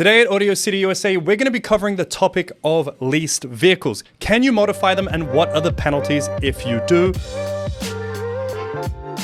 Today at Audio City USA, we're going to be covering the topic of leased vehicles. Can you modify them and what are the penalties if you do?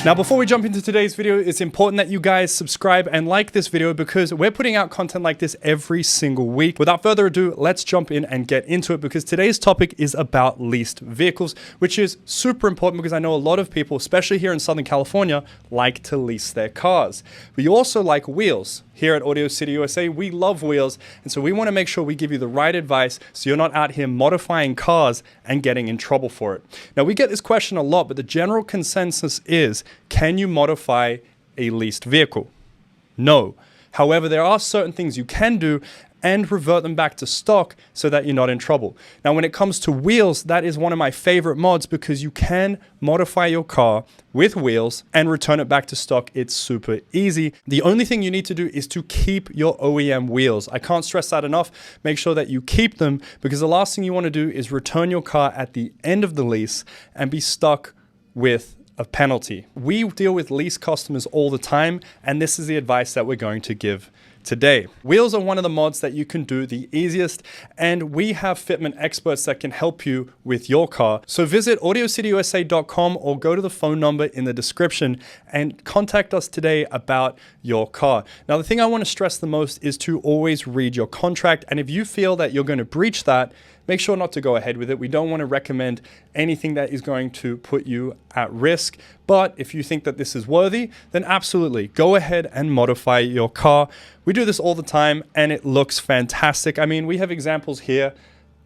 Now, before we jump into today's video, it's important that you guys subscribe and like this video because we're putting out content like this every single week. Without further ado, let's jump in and get into it because today's topic is about leased vehicles, which is super important because I know a lot of people, especially here in Southern California, like to lease their cars. We also like wheels. Here at Audio City USA, we love wheels, and so we want to make sure we give you the right advice so you're not out here modifying cars and getting in trouble for it. Now, we get this question a lot, but the general consensus is, can you modify a leased vehicle? No. However, there are certain things you can do and revert them back to stock so that you're not in trouble. Now, when it comes to wheels, that is one of my favorite mods because you can modify your car with wheels and return it back to stock. It's super easy. The only thing you need to do is to keep your OEM wheels. I can't stress that enough. Make sure that you keep them because the last thing you want to do is return your car at the end of the lease and be stuck with a penalty. We deal with lease customers all the time, and this is the advice that we're going to give today. Wheels are one of the mods that you can do the easiest, and we have fitment experts that can help you with your car. So visit AudioCityUSA.com or go to the phone number in the description and contact us today about your car. Now, the thing I want to stress the most is to always read your contract, and if you feel that you're going to breach that, make sure not to go ahead with it. We don't want to recommend anything that is going to put you at risk. But if you think that this is worthy, then absolutely go ahead and modify your car. We do this all the time and it looks fantastic. I mean, we have examples here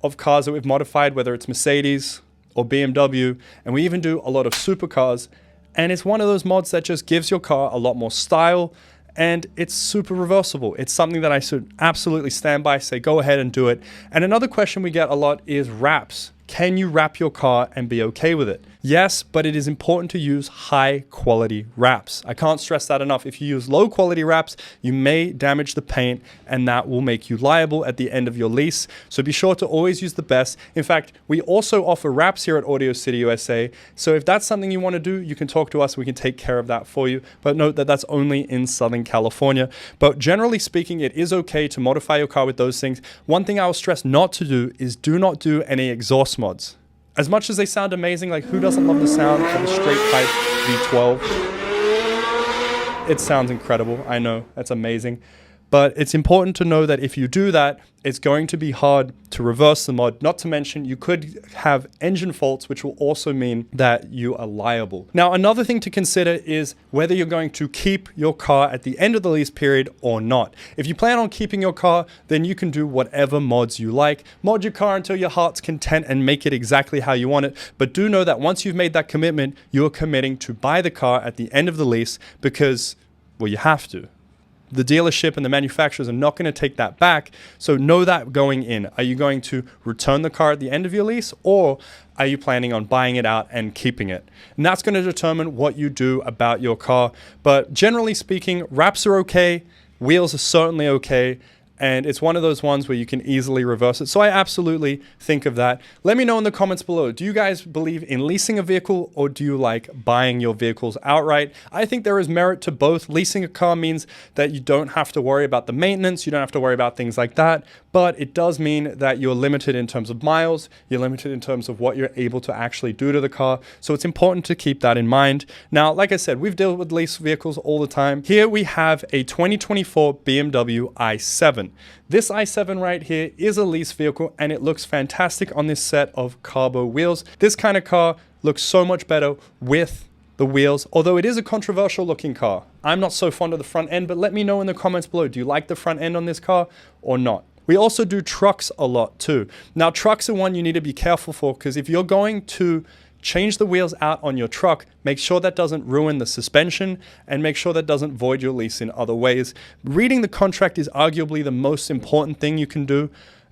of cars that we've modified, whether it's Mercedes or BMW, and we even do a lot of supercars. And it's one of those mods that just gives your car a lot more style, and it's super reversible. It's something that I should absolutely stand by, say go ahead and do it. And another question we get a lot is wraps. Can you wrap your car and be okay with it? Yes, but it is important to use high quality wraps. I can't stress that enough. If you use low quality wraps, you may damage the paint and that will make you liable at the end of your lease. So be sure to always use the best. In fact, we also offer wraps here at Audio City USA. So if that's something you want to do, you can talk to us. We can take care of that for you. But note that that's only in Southern California. But generally speaking, it is okay to modify your car with those things. One thing I will stress not to do is do not do any exhaust mods. As much as they sound amazing, like who doesn't love the sound of a straight pipe V12? It sounds incredible. I know, that's amazing. But it's important to know that if you do that, it's going to be hard to reverse the mod. Not to mention, you could have engine faults, which will also mean that you are liable. Now, another thing to consider is whether you're going to keep your car at the end of the lease period or not. If you plan on keeping your car, then you can do whatever mods you like. Mod your car until your heart's content and make it exactly how you want it. But do know that once you've made that commitment, you're committing to buy the car at the end of the lease because, well, you have to. The dealership and the manufacturers are not going to take that back. So know that going in. Are you going to return the car at the end of your lease, or are you planning on buying it out and keeping it? And that's going to determine what you do about your car. But generally speaking, wraps are okay. Wheels are certainly okay. And it's one of those ones where you can easily reverse it. So I absolutely think of that. Let me know in the comments below. Do you guys believe in leasing a vehicle or do you like buying your vehicles outright? I think there is merit to both. Leasing a car means that you don't have to worry about the maintenance. You don't have to worry about things like that. But it does mean that you're limited in terms of miles. You're limited in terms of what you're able to actually do to the car. So it's important to keep that in mind. Now, like I said, we've dealt with leased vehicles all the time. Here we have a 2024 BMW i7. This i7 right here is a lease vehicle and it looks fantastic on this set of carbo wheels. This kind of car looks so much better with the wheels, although it is a controversial looking car. I'm not so fond of the front end, but let me know in the comments below. Do you like the front end on this car or not? We also do trucks a lot too. Now, trucks are one you need to be careful for because if you're going to change the wheels out on your truck, make sure that doesn't ruin the suspension and make sure that doesn't void your lease in other ways. Reading the contract is arguably the most important thing you can do.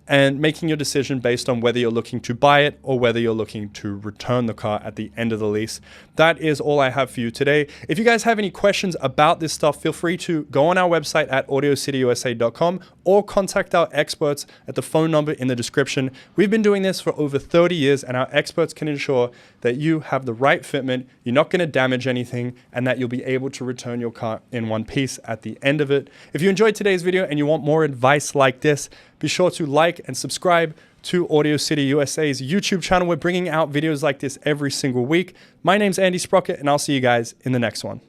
and making your decision based on whether you're looking to buy it or whether you're looking to return the car at the end of the lease. That is all I have for you today. If you guys have any questions about this stuff, feel free to go on our website at AudioCityUSA.com or contact our experts at the phone number in the description. We've been doing this for over 30 years and our experts can ensure that you have the right fitment, you're not going to damage anything, and that you'll be able to return your car in one piece at the end of it. If you enjoyed today's video and you want more advice like this, be sure to like and subscribe to Audio City USA's YouTube channel. We're bringing out videos like this every single week. My name's Andy Sprocket, and I'll see you guys in the next one.